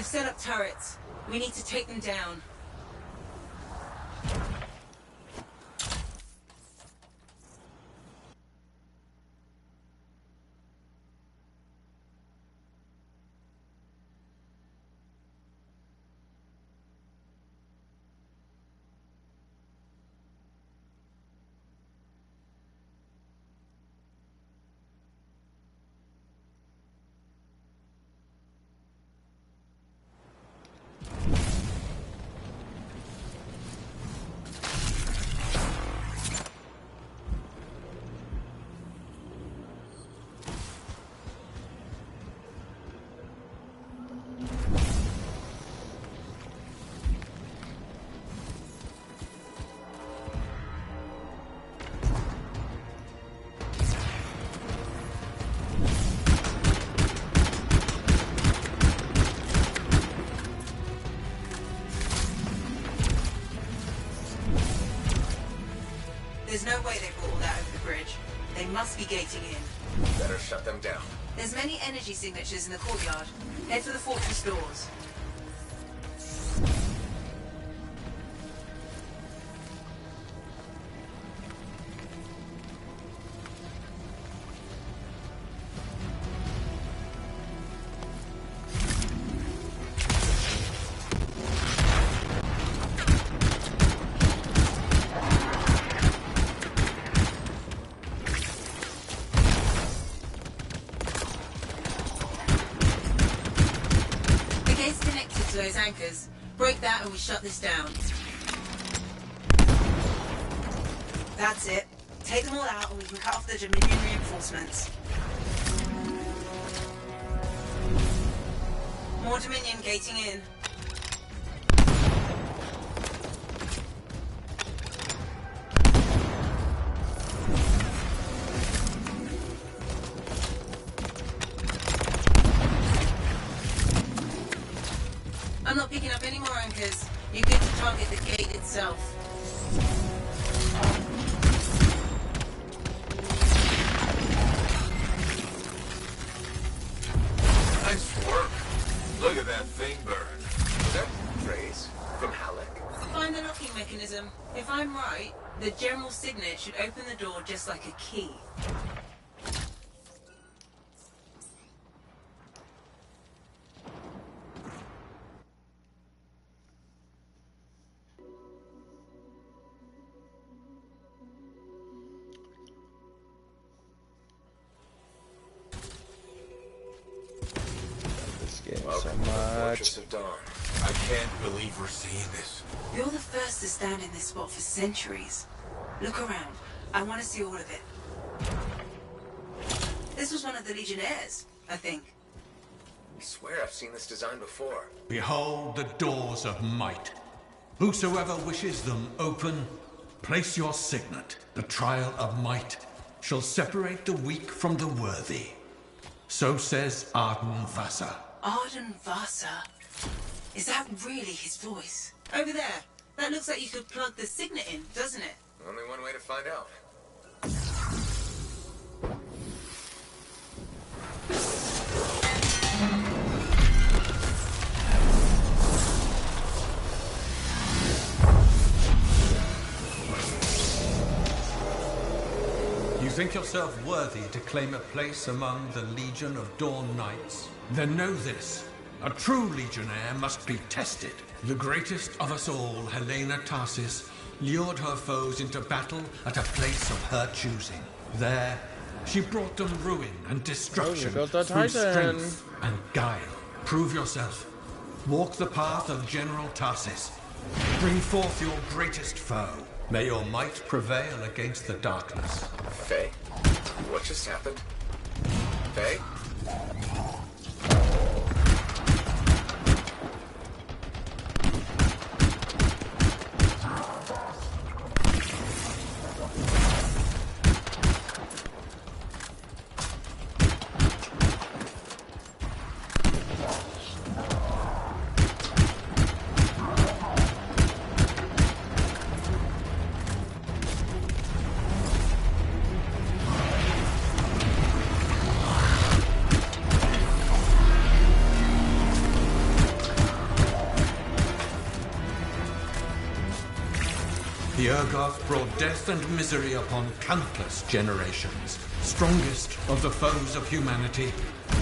They've set up turrets. We need to take them down. There's no way they brought all that over the bridge. They must be gating in. Better shut them down. There's many energy signatures in the courtyard. Head for the fortress doors. Those anchors. Break that and we shut this down. That's it. Take them all out and we can cut off the Dominion reinforcements. More Dominion gating in. I'm not picking up any more anchors. You're good to target the gate itself. Nice work. Look at that thing burn. Is that Trace from Halleck? Find the locking mechanism. If I'm right, the general signet should open the door just like a key. So much. Fortress of Dawn. I can't believe we're seeing this. You're the first to stand in this spot for centuries. Look around. I want to see all of it. This was one of the Legionnaires, I think. I swear I've seen this design before. Behold the doors of might. Whosoever wishes them open, place your signet. The trial of might shall separate the weak from the worthy. So says Arden-Vasa. Arden-Vasa? Is that really his voice? Over there. That looks like you could plug the signet in, doesn't it? Only one way to find out. You think yourself worthy to claim a place among the Legion of Dawn Knights? Then know this. A true Legionnaire must be tested. The greatest of us all, Helena Tarsis, lured her foes into battle at a place of her choosing. There, she brought them ruin and destruction through strength and guile. Prove yourself. Walk the path of General Tarsis. Bring forth your greatest foe. May your might prevail against the darkness. Faye? What just happened? Faye? Urgoth brought death and misery upon countless generations. Strongest of the foes of humanity,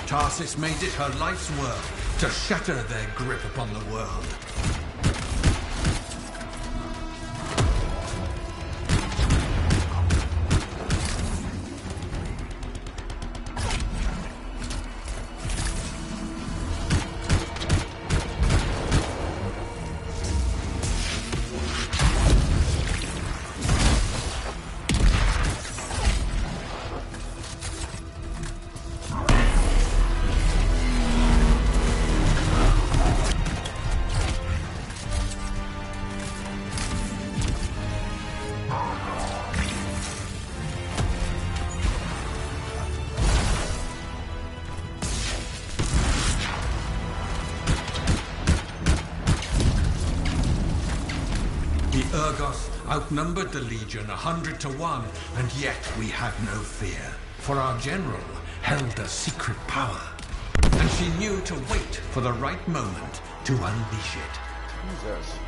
Tarsis made it her life's work to shatter their grip upon the world. Urgoth outnumbered the Legion 100 to 1, and yet we had no fear. For our general held a secret power, and she knew to wait for the right moment to unleash it. Jesus.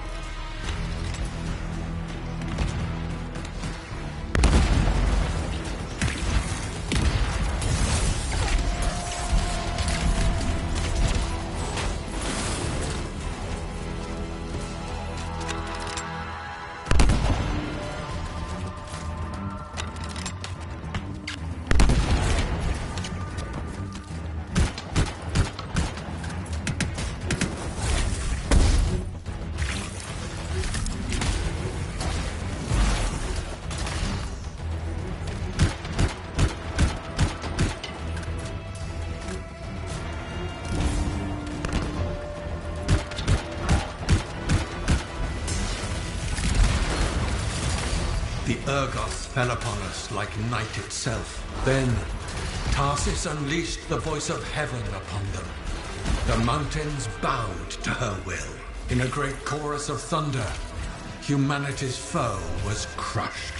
The Urgoth fell upon us like night itself. Then, Tarsis unleashed the voice of heaven upon them. The mountains bowed to her will. In a great chorus of thunder, humanity's foe was crushed.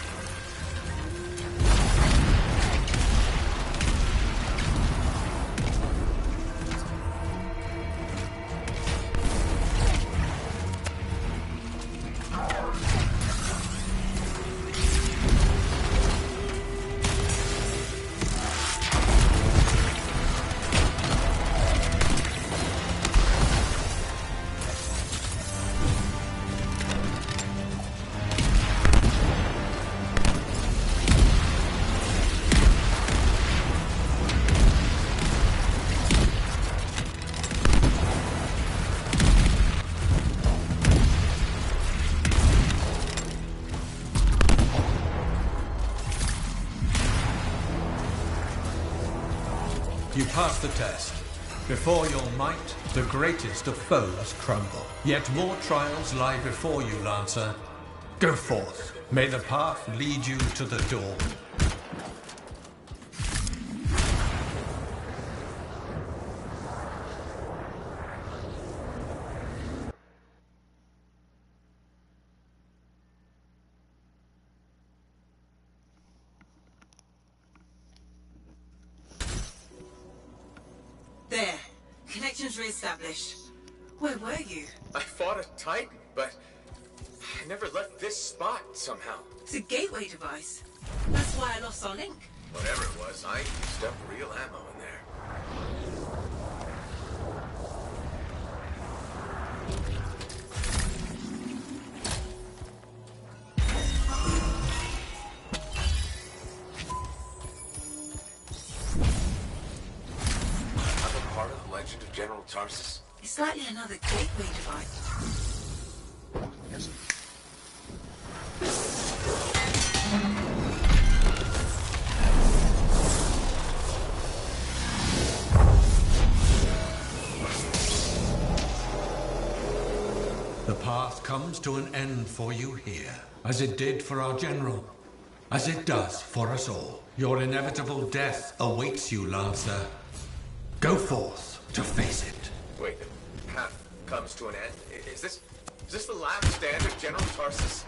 You passed the test. Before your might, the greatest of foes crumble. Yet more trials lie before you, Lancer. Go forth. May the path lead you to the dawn. There. Connections re-established. Where were you? I fought a Titan, but I never left this spot somehow. It's a gateway device. That's why I lost our link. Whatever it was, I used up real ammo in there. Another part of the legend of General Tarsis? It's likely another gateway device. The path comes to an end for you here, as it did for our general, as it does for us all. Your inevitable death awaits you, Lancer. Go forth to face it. Wait, the path comes to an end? Is this the last stand of General Tarsis?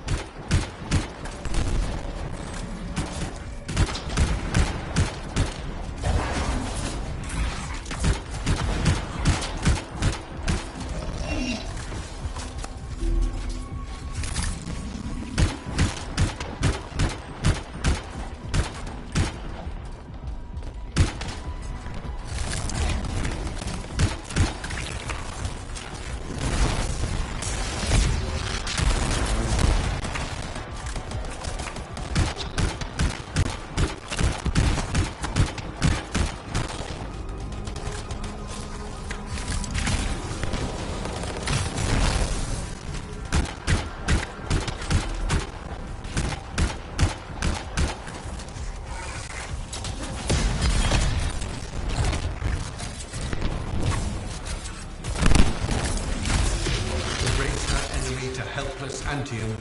Antium,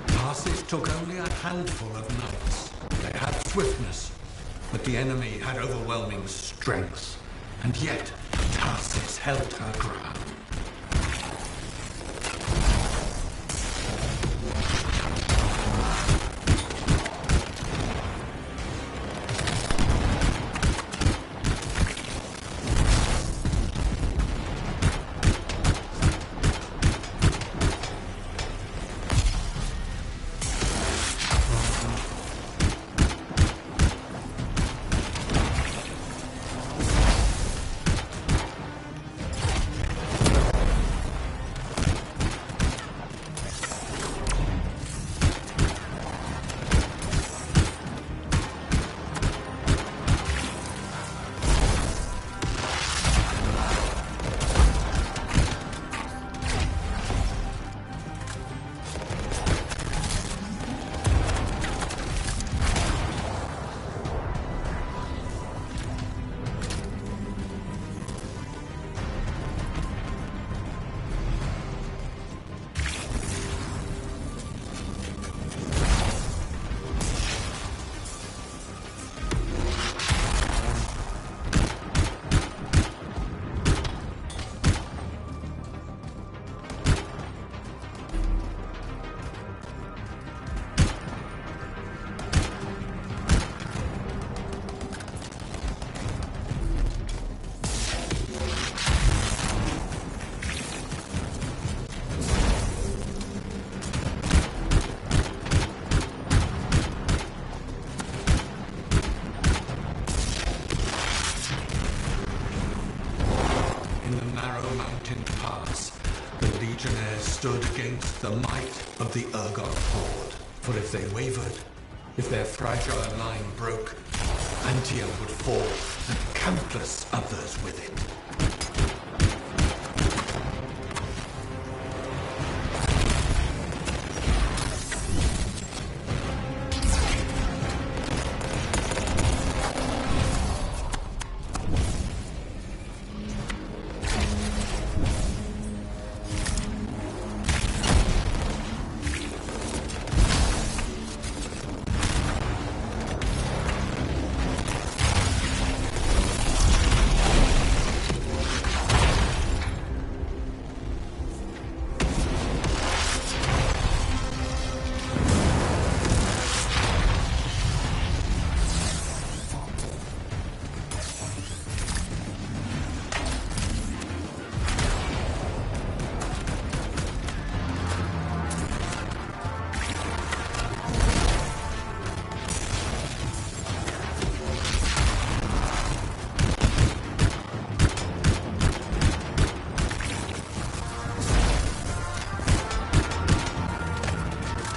Tarsis took only a handful of knights. They had swiftness, but the enemy had overwhelming strength. And yet, Tarsis held her ground. Stood against the might of the Urgot horde. For if they wavered, if their fragile line broke, Antium would fall, and countless others with it.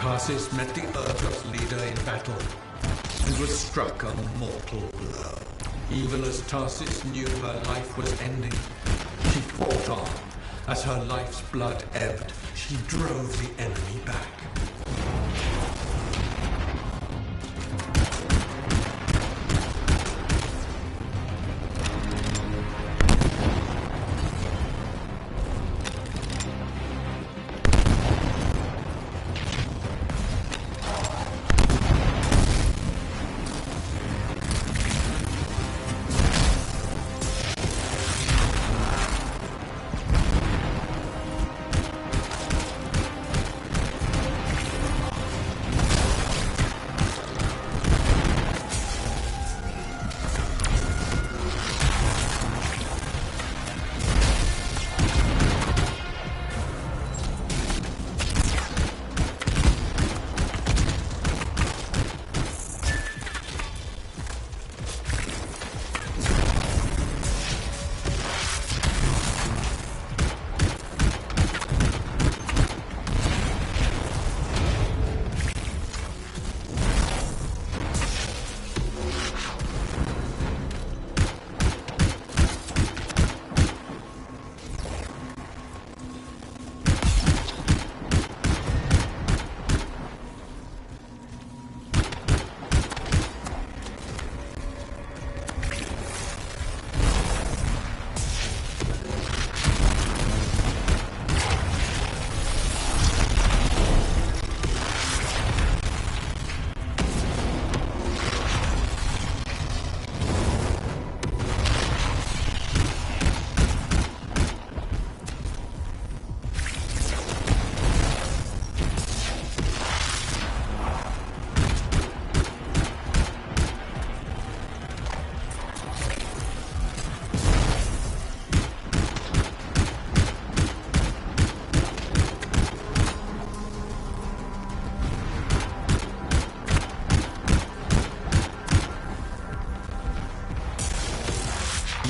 Tarsis met the Urgot's leader in battle, and was struck a mortal blow. Even as Tarsis knew her life was ending, she fought on. As her life's blood ebbed, she drove the enemy back.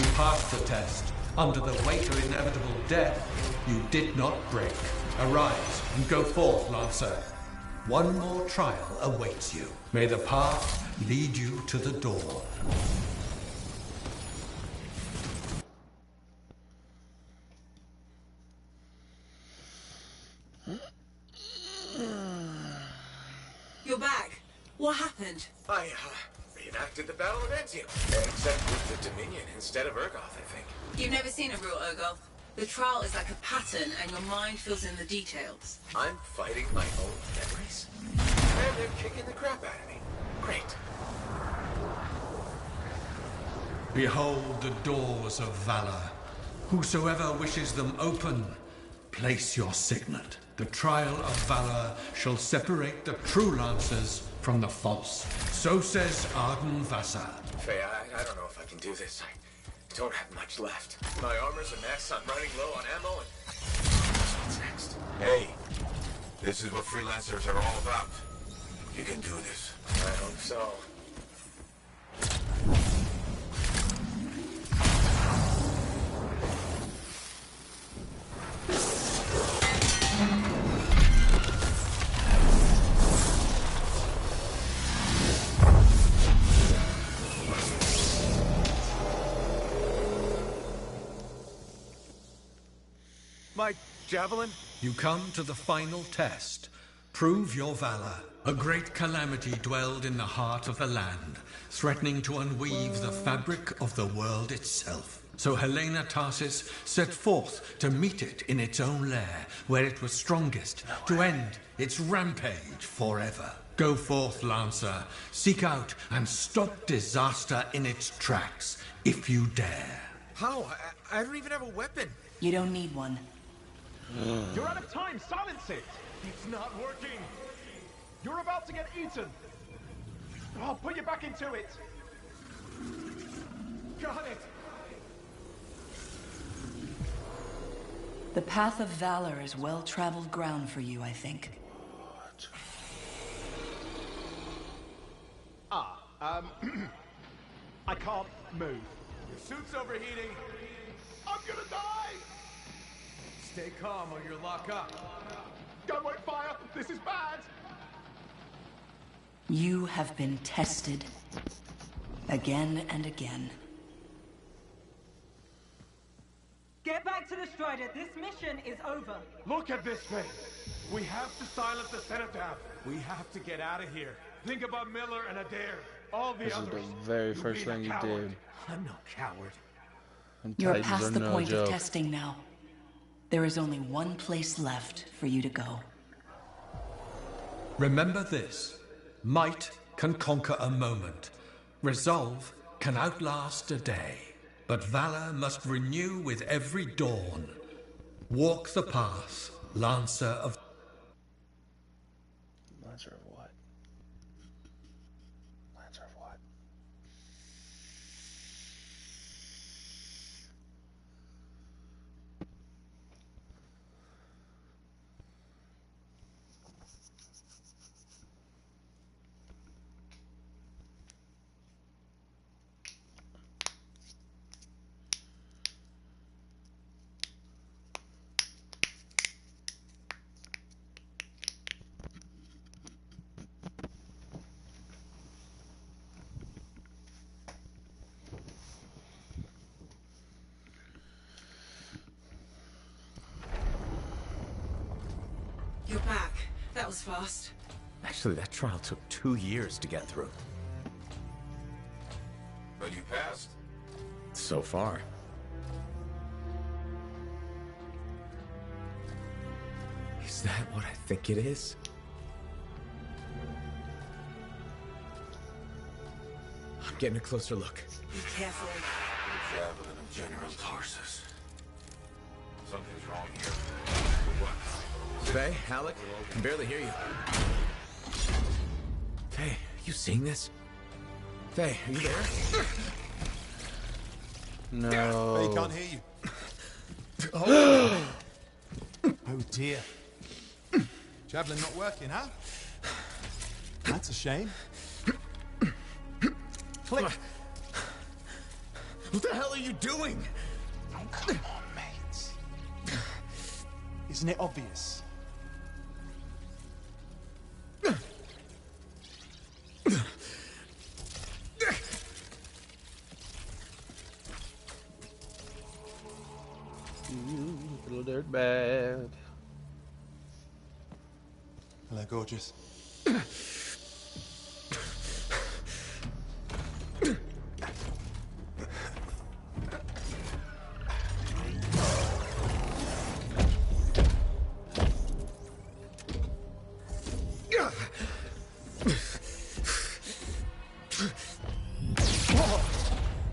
You passed the test. Under the weight of inevitable death, you did not break. Arise and go forth, Lancer. One more trial awaits you. May the path lead you to the dawn. You're back. What happened? I, reenacted the Battle of Anthem. Except with the Dominion instead of Urgoth, I think. You've never seen a real Urgoth. The trial is like a pattern, and your mind fills in the details. I'm fighting my own memories? And they're kicking the crap out of me. Great. Behold the doors of valor. Whosoever wishes them open, place your signet. The trial of valor shall separate the true lancers from the false. So says Arden-Vasa. Faye, I don't know if I can do this. I don't have much left. My armor's a mess, I'm running low on ammo, and... What's next? Hey, this is what freelancers are all about. You can do this. I hope so. My javelin? You come to the final test. Prove your valor. A great calamity dwelled in the heart of the land, threatening to unweave the fabric of the world itself. So Helena Tarsis set forth to meet it in its own lair, where it was strongest, to end its rampage forever. Go forth, Lancer. Seek out and stop disaster in its tracks, if you dare. How? I don't even have a weapon. You don't need one. You're out of time! Silence it! It's not working! You're about to get eaten! I'll put you back into it! Got it! The path of valor is well-traveled ground for you, I think. I can't move. Your suit's overheating. I'm gonna die! Stay calm or you'll lock up. Gun won't fire! This is bad! You have been tested. Again and again. Get back to the Strider. This mission is over. Look at this thing! We have to silence the Cenotaph. We have to get out of here. Think about Miller and Adair. All the This is others. the very first thing you did. I'm no coward. And You're Titans past are the no point joke. of testing now. There is only one place left for you to go. Remember this. Might can conquer a moment. Resolve can outlast a day. But valor must renew with every dawn. Walk the path, Lancer of... Lancer of what? Lancer of what? You're back. That was fast. Actually, that trial took 2 years to get through. But you passed. So far. Is that what I think it is? I'm getting a closer look. Be careful. Javelin of General Tarsus. Something's wrong here. What? Faye, Alec, I can barely hear you. Faye, you seeing this? Faye, are you there? No. They can't hear you. Oh dear. Javelin not working, huh? That's a shame. Click. What the hell are you doing? Come on, mate. Isn't it obvious? You little dirtbag. Hello, gorgeous.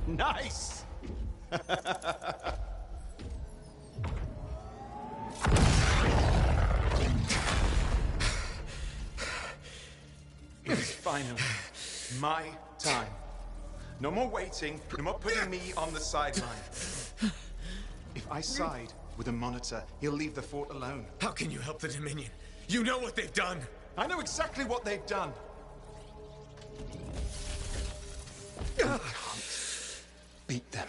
Nice! It's finally my time. No more waiting, no more putting me on the sideline. If I side with a monitor, he'll leave the fort alone. How can you help the Dominion? You know what they've done. I know exactly what they've done. I can't beat them.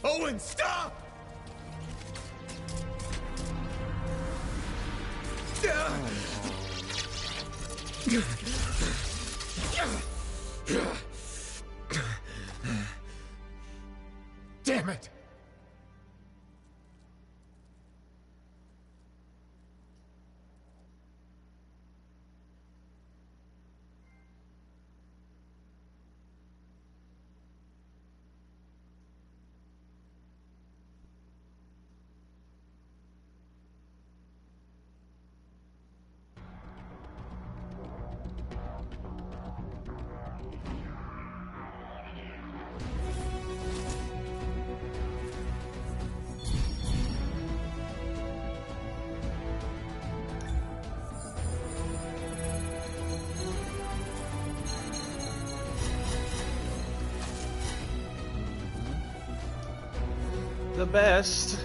Owen, stop! Damn it! The best.